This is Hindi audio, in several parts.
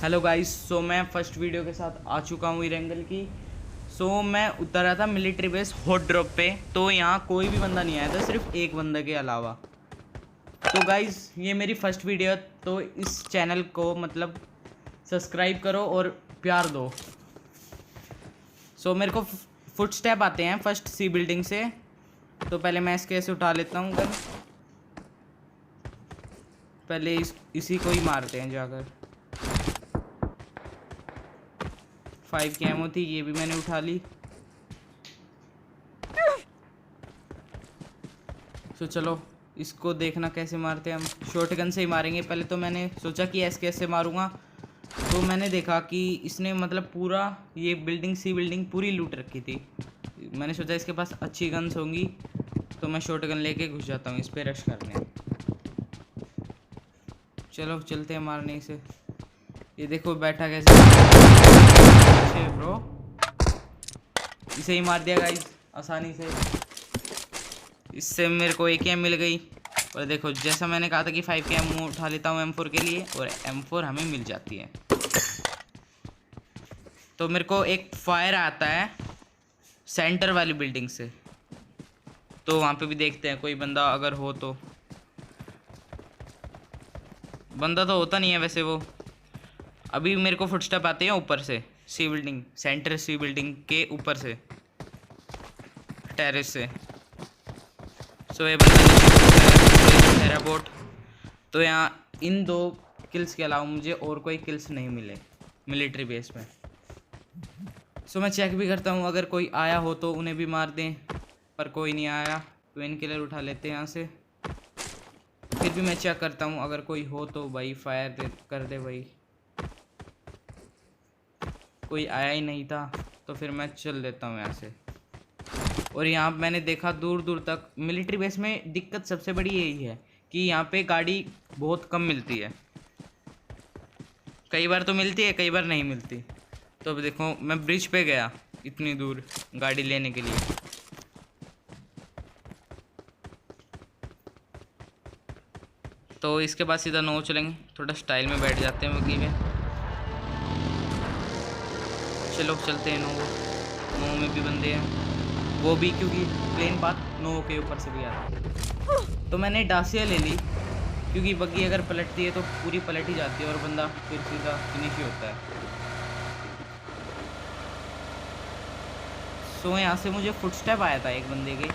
Hello guys. सो मैं फर्स्ट वीडियो के साथ आ चुका हूँ इरेंगल की। मैं उतर रहा था मिलिट्री बेस हॉट ड्रॉप पे, तो यहाँ कोई भी बंदा नहीं आया था, सिर्फ एक बंदे के अलावा। तो गाइस ये मेरी फर्स्ट वीडियो है, तो इस चैनल को मतलब सब्सक्राइब करो और प्यार दो। मेरे को फुट स्टेप आते हैं फर्स्ट सी बिल्डिंग से, तो पहले मैं इसके ऐसे उठा लेता हूँ गन। पहले इसी को ही मारते हैं जाकर। 5 की एमो थी, ये भी मैंने उठा ली। चलो इसको देखना कैसे मारते हैं हम। शॉटगन से ही मारेंगे। पहले तो मैंने सोचा कि ऐसे कैसे मारूंगा, तो मैंने देखा कि इसने मतलब पूरा ये बिल्डिंग सी बिल्डिंग पूरी लूट रखी थी। मैंने सोचा इसके पास अच्छी गन्स होंगी, तो मैं शॉटगन लेके घुस जाता हूँ इस पे रश करने। चलो चलते हैं मारने इसे। ये देखो बैठा कैसे। ब्रो इसे ही मार दिया गाइस आसानी से। इससे मेरे को एक एम मिल गई। और देखो जैसा मैंने कहा था कि 5 के एम उठा लेता हूँ M4 के लिए, और M4 हमें मिल जाती है। तो मेरे को एक फायर आता है सेंटर वाली बिल्डिंग से, तो वहाँ पे भी देखते हैं कोई बंदा अगर हो तो। बंदा तो होता नहीं है वैसे वो। अभी मेरे को फुटस्टेप आते हैं ऊपर से, सी बिल्डिंग सेंटर सी बिल्डिंग के ऊपर से, टेरेस से। ये बंदा बोट। तो यहाँ इन 2 किल्स के अलावा मुझे और कोई किल्स नहीं मिले मिलिट्री बेस में। मैं चेक भी करता हूँ अगर कोई आया हो तो उन्हें भी मार दें, पर कोई नहीं आया। ट्विन किलर उठा लेते हैं यहाँ से। फिर भी मैं चेक करता हूँ अगर कोई हो तो भाई फायर कर दे भाई। कोई आया ही नहीं था, तो फिर मैं चल देता हूँ यहाँ से। और यहाँ मैंने देखा दूर दूर तक मिलिट्री बेस में दिक्कत सबसे बड़ी यही है कि यहाँ पे गाड़ी बहुत कम मिलती है। कई बार तो मिलती है, कई बार नहीं मिलती। तो अब देखो मैं ब्रिज पे गया इतनी दूर गाड़ी लेने के लिए। तो इसके बाद सीधा नो चलेंगे, थोड़ा स्टाइल में बैठ जाते हैं बग्गी में। चलो चलते हैं नो में भी बंदे हैं, वो भी क्योंकि प्लेन पाथ नो के ऊपर से भी आता है। तो मैंने डासिया ले ली, क्योंकि बग्गी अगर पलटती है तो पूरी पलट ही जाती है और बंदा फिर सीधा फिनिश ही होता है। यहाँ से मुझे फुटस्टेप आया था एक बंदे के,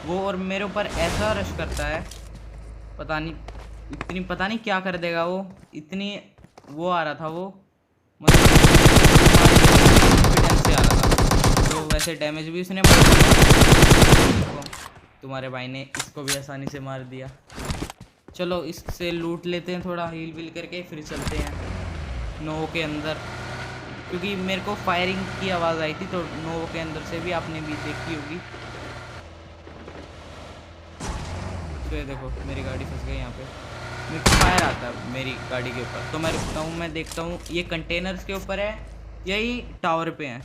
वो और मेरे ऊपर ऐसा रश करता है, पता नहीं क्या कर देगा वो। इतनी वो आ रहा था वो, मतलब कॉन्फिडेंस से आ रहा था। तो वैसे डैमेज भी उसने देखो तुम्हारे भाई ने इसको भी आसानी से मार दिया। चलो इससे लूट लेते हैं थोड़ा, हील विल करके फिर चलते हैं नो के अंदर, क्योंकि मेरे को फायरिंग की आवाज़ आई थी। तो नो के अंदर से भी आपने भी देखी होगी। तो ये देखो मेरी गाड़ी फंस गई यहाँ पे। मेरे को फायर आता है मेरी गाड़ी के ऊपर, तो मैं रुकता हूँ, मैं देखता हूँ ये कंटेनर्स के ऊपर है यही टावर पे है।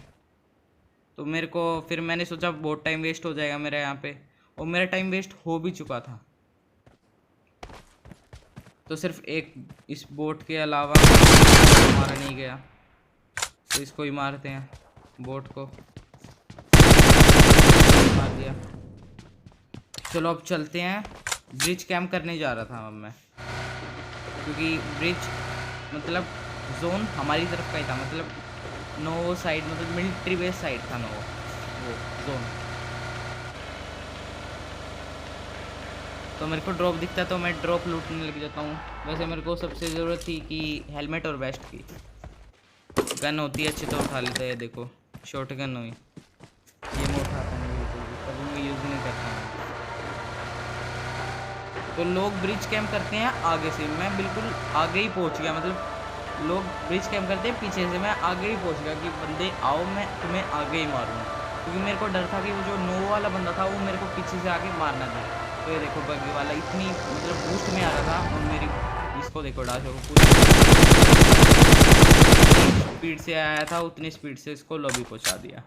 तो मेरे को फिर मैंने सोचा बहुत टाइम वेस्ट हो जाएगा मेरा यहाँ पे, और मेरा टाइम वेस्ट हो भी चुका था। तो सिर्फ एक इस बोट के अलावा मारा नहीं गया, तो इसको ही मारते हैं, बोट को मार दिया। चलो अब चलते हैं। ब्रिज कैंप करने जा रहा था अब मैं, क्योंकि ब्रिज मतलब जोन हमारी तरफ का ही था, मतलब नो साइड, मतलब मिलिट्री बेस साइड था नो वो जोन। तो मेरे को ड्रॉप दिखता तो मैं ड्रॉप लूटने लग जाता हूँ। वैसे मेरे को सबसे ज़रूरत थी कि हेलमेट और वेस्ट की। गन होती है अच्छी तो उठा लेता है। देखो शॉर्ट गन हुई, ये मैं उठाता नहीं बिल्कुल भी, कभी मैं यूज़ नहीं करता हूँ। तो लोग ब्रिज कैंप करते हैं आगे से, मैं बिल्कुल आगे ही पहुँच गया। मतलब लोग ब्रिज कैंप करते हैं पीछे से, मैं आगे ही पहुँच गया कि बंदे आओ मैं तुम्हें आगे ही मारूँ, क्योंकि मेरे को डर था कि वो जो नो वाला बंदा था वो मेरे को पीछे से आके मारना था। तो ये देखो बग्गी वाला इतनी मतलब बूस्ट में आ रहा था, और मेरी इसको देखो डाश हो पूरी स्पीड से आया था, उतनी स्पीड से इसको लॉबी पहुंचा दिया।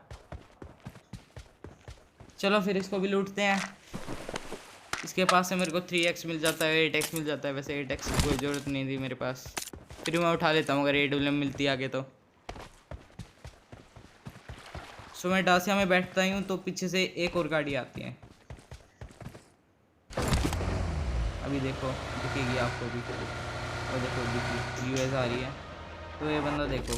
चलो फिर इसको भी लूटते हैं। इसके पास से मेरे को 3x मिल जाता है, 8x मिल जाता है। वैसे 8x की कोई ज़रूरत नहीं थी मेरे पास, फिर मैं उठा लेता हूँ अगर AWM मिलती आगे तो। सो मैं डासिया में बैठता ही हूँ तो पीछे से एक और गाड़ी आती है। अभी देखो दिखेगी आपको भी, और देखो दिखी US आ रही है। तो ये बंदा देखो,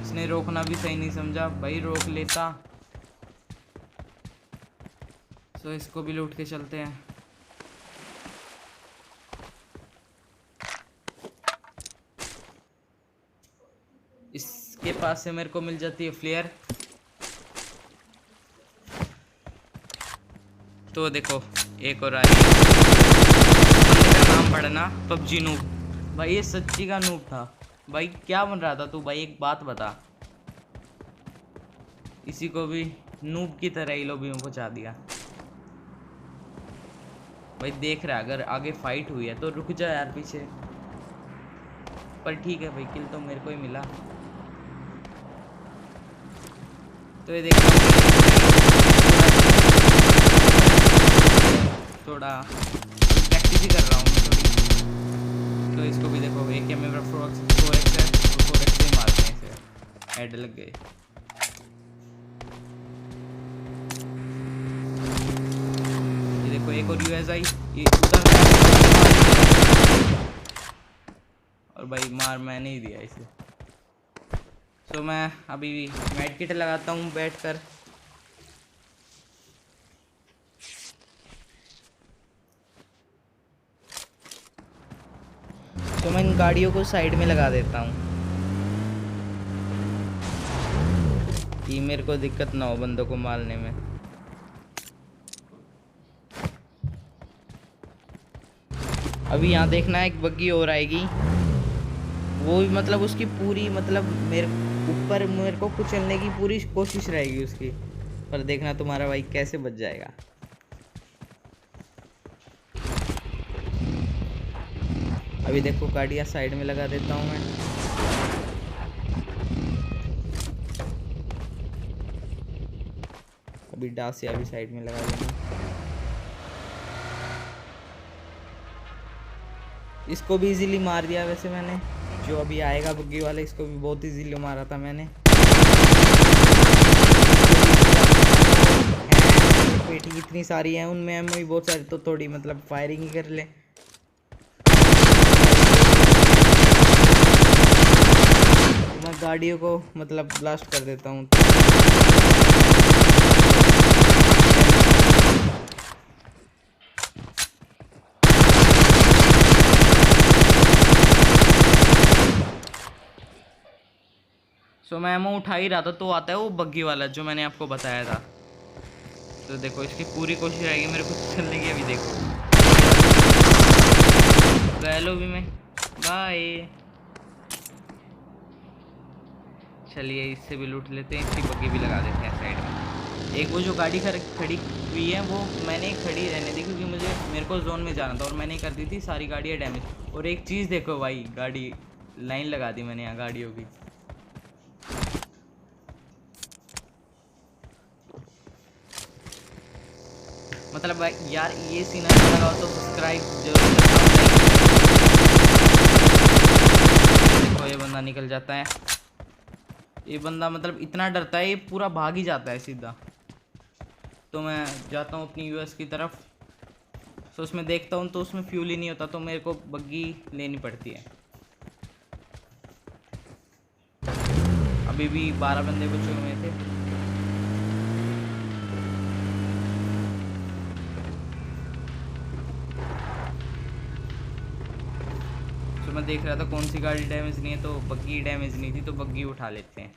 इसने रोकना भी सही नहीं समझा भाई, रोक लेता। सो इसको भी लूट के चलते हैं। इसके पास से मेरे को मिल जाती है फ्लेयर। तो देखो एक और आई है, बंदे का नाम पढ़ना PUBG नूब। भाई ये सच्ची का नूब था भाई, क्या बन रहा था तू भाई, एक बात बता। इसी को भी नूब की तरह ही लोबी में पहुंचा दिया भाई। देख रहा है अगर आगे फाइट हुई है तो रुक जा यार पीछे। पर ठीक है भाई, किल तो मेरे को ही मिला। तो ये देखता हूँ थोड़ा प्रैक्टिस ही कर रहा हूँ थोड़ी। तो इसको भी देखो, एक है मेरा 4x है तो 4x से ही मारते हैं इसे, हेड लग गए। ये देखो एक और US आई, ये उधर और भाई मार मैंने ही दिया इसे। तो मैं अभी मेड किट लगाता हूँ बैठ कर। तो मैं इन गाड़ियों को साइड में लगा देता हूँ कि मेरे को दिक्कत ना हो बंदों को मारने में। अभी यहाँ देखना एक बग्गी और आएगी, वो भी मतलब उसकी पूरी मतलब मेरे ऊपर मेरे को कुचलने की पूरी कोशिश रहेगी उसकी, पर देखना तुम्हारा भाई कैसे बच जाएगा। अभी देखो गाड़ियाँ साइड में लगा देता हूँ मैं। अभी डासिया भी साइड में लगा देंगे। इसको भी इजीली मार दिया वैसे मैंने, जो अभी आएगा बुग्गी वाला, इसको भी बहुत इजीली मारा था मैंने। पेटी इतनी सारी है, उनमें एमओ भी बहुत सारी, तो थोड़ी मतलब फायरिंग ही कर ले। मैं गाड़ियों को मतलब ब्लास्ट कर देता हूँ। सो मैं एमओ उठा ही रहा था तो आता है वो बग्गी वाला जो मैंने आपको बताया था। तो देखो इसकी पूरी कोशिश रहेगी मेरे को चलने की। अभी देखो गैलो भी मैं, बाय। चलिए इससे भी लूट लेते हैं, इसकी बग्गी भी लगा देते हैं साइड में। एक वो जो गाड़ी खड़ी हुई है वो मैंने खड़ी रहने दी क्योंकि मेरे को जोन में जाना था और मैंने कर दी थी सारी गाड़ियाँ डैमेज। और एक चीज़ देखो भाई, गाड़ी लाइन लगा दी मैंने यहाँ गाड़ियों की। मतलब यार ये सीन अच्छा लगा तो सब्सक्राइब जरूर करना। देखो ये बंदा निकल जाता है, ये बंदा मतलब इतना डरता है ये पूरा भाग ही जाता है सीधा। तो मैं जाता हूँ अपनी US की तरफ। तो उसमें देखता हूँ तो उसमें फ्यूल ही नहीं होता, तो मेरे को बग्गी लेनी पड़ती है। अभी भी 12 बंदे बचे हुए थे। तो मैं देख रहा था कौन सी गाड़ी डैमेज नहीं है, तो बग्गी डैमेज नहीं थी तो बग्गी उठा लेते हैं।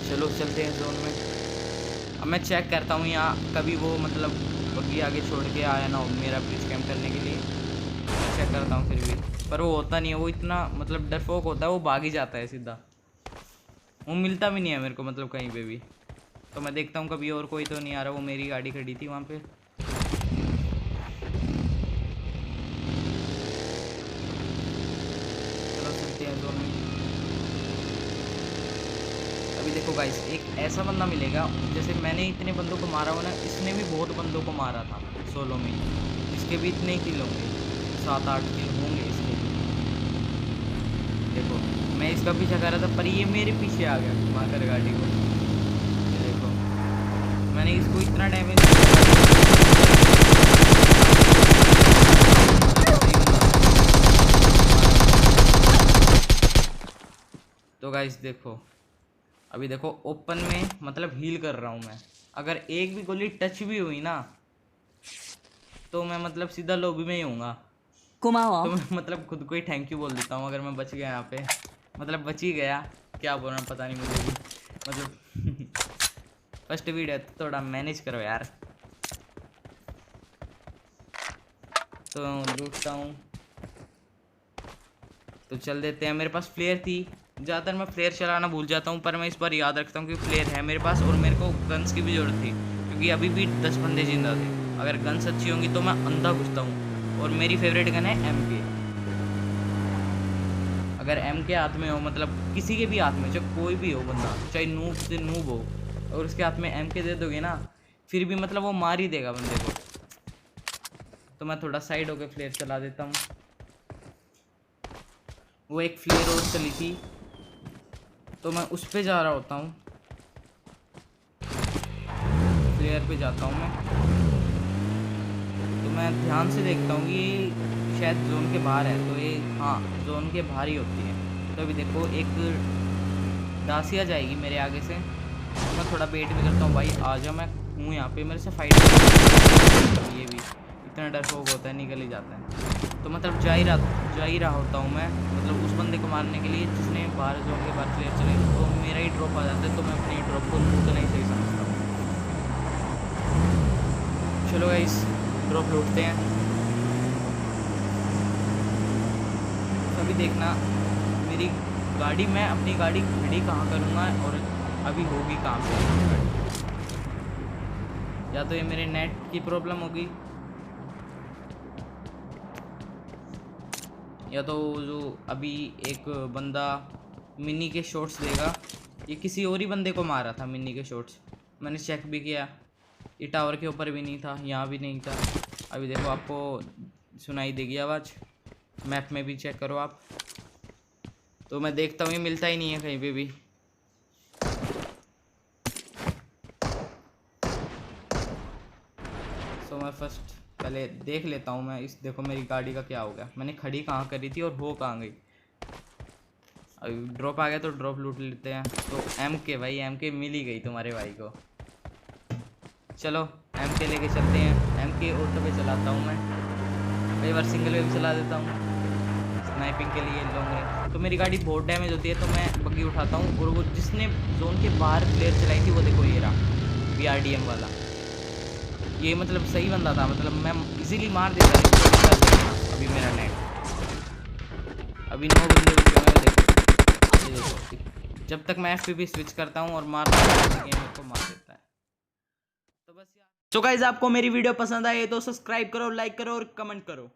चलो चलते हैं जोन में। अब मैं चेक करता हूँ यहाँ कभी वो मतलब बग्गी आगे छोड़ के आया ना हो मेरा ब्रिज कैंप करने के लिए। मैं चेक करता हूँ फिर भी, पर वो होता नहीं है। वो इतना मतलब डरपोक होता है, वो भाग ही जाता है सीधा, वो मिलता भी नहीं है मेरे को मतलब कहीं पे भी। तो मैं देखता हूँ कभी और कोई तो नहीं आ रहा। वो मेरी गाड़ी खड़ी थी वहाँ पे। चलो चलते हैं जोन में। देखो गाइस, एक ऐसा बंदा मिलेगा, जैसे मैंने इतने बंदों को मारा हो ना, इसने भी बहुत बंदों को मारा था सोलो में, इसके भी इतने किल होंगे, 7-8 किल होंगे इसके भी। देखो मैं इसका पीछा कर रहा था, पर ये मेरे पीछे आ गया घुमाकर गाड़ी को। ये देखो मैंने इसको इतना डैमेज तो गाइस देखो, अभी देखो ओपन में मतलब हील कर रहा हूँ मैं, अगर एक भी गोली टच भी हुई ना तो मैं मतलब सीधा लॉबी में ही होऊंगा। तो मैं मतलब खुद को ही थैंक यू बोल देता हूँ अगर मैं बच गया यहाँ पे, मतलब बच ही गया, क्या बोलना पता नहीं मुझे भी, मतलब फर्स्ट वीडियो तो थोड़ा मैनेज करो यार। तो लूटता हूँ, तो चल देते हैं। मेरे पास फ्लेयर थी, ज़्यादातर मैं फ्लेयर चलाना भूल जाता हूँ, पर मैं इस बार याद रखता हूँ कि फ्लेयर है मेरे पास, और मेरे को गन्स की भी ज़रूरत थी क्योंकि अभी भी 10 बंदे जिंदा थे। अगर गन्स अच्छी होंगी तो मैं अंधा घुसता हूँ, और मेरी फेवरेट गन है MK। अगर MK हाथ में हो, मतलब किसी के भी हाथ में, चाहे कोई भी हो बंदा, चाहे नूब से नूब हो, और उसके हाथ में MK दे दोगे ना, फिर भी मतलब वो मार ही देगा बंदे को। तो मैं थोड़ा साइड होकर फ्लेयर चला देता हूँ। वो एक फ्लेयर और चली थी तो मैं उस पे जा रहा होता हूँ, फ्लेयर पे जाता हूँ मैं, तो मैं ध्यान से देखता हूँ ये शायद जोन के बाहर है, तो ये हाँ जोन के बाहर ही होती है। तो अभी देखो एक दासिया जाएगी मेरे आगे से, तो मैं थोड़ा वेट भी करता हूँ, भाई आ जा, मैं हूँ यहाँ पे, मेरे से फाइट। ये भी इतना डरपोक होता है, निकल ही जाता है। तो मतलब जा ही रहा होता हूँ मैं, मतलब उस बंदे को मारने के लिए जिसने बाहर जोन के बाहर प्लेयर चले, तो मेरा ही ड्रॉप आ जाता है, तो मैं अपनी ड्रॉप को लूटना ही सही समझता हूँ। चलो गाइस ड्रॉप लूटते हैं। अभी देखना मेरी गाड़ी, मैं अपनी गाड़ी खड़ी कहाँ करूँगा और अभी होगी कहाँ पे गाड़ी। या तो ये मेरे नेट की प्रॉब्लम होगी, या तो जो अभी एक बंदा मिनी के शॉट्स देगा, ये किसी और ही बंदे को मारा था मिनी के शॉट्स, मैंने चेक भी किया, ये टावर के ऊपर भी नहीं था, यहाँ भी नहीं था। अभी देखो आपको सुनाई देगी आवाज़, मैप में भी चेक करो आप। तो मैं देखता हूँ ये मिलता ही नहीं है कहीं पे भी। तो मैं फर्स्ट पहले देख लेता हूँ मैं इस, देखो मेरी गाड़ी का क्या हो गया, मैंने खड़ी कहाँ करी थी और हो कहाँ गई। अभी ड्रॉप आ गया तो ड्रॉप लूट लेते हैं। तो MK भाई, MK मिल ही गई तुम्हारे भाई को। चलो MK लेके चलते हैं। MK ऑटो पे चलाता हूँ मैं, कई बार सिंगल वे भी चला देता हूँ स्नाइपिंग के लिए लॉन्ग रेंज। तो मेरी गाड़ी बहुत डैमेज होती है तो मैं बग्गी उठाता हूँ, और वो जिसने जोन के बाहर प्लेयर चलाई थी वो देखो ये रहा BRDM वाला, ये मतलब सही बंदा था, मतलब मैं इजीली मार देता था। अभी मेरा नेट, अभी 9 बंदे बचे हुए हैं, देखो ये देखो, जब तक मैं FPV स्विच करता हूँ और मारता हूँ गेम मेरे को मार देता है। तो बस यार, तो गाइस आपको मेरी वीडियो पसंद आए तो सब्सक्राइब करो, लाइक करो और कमेंट करो।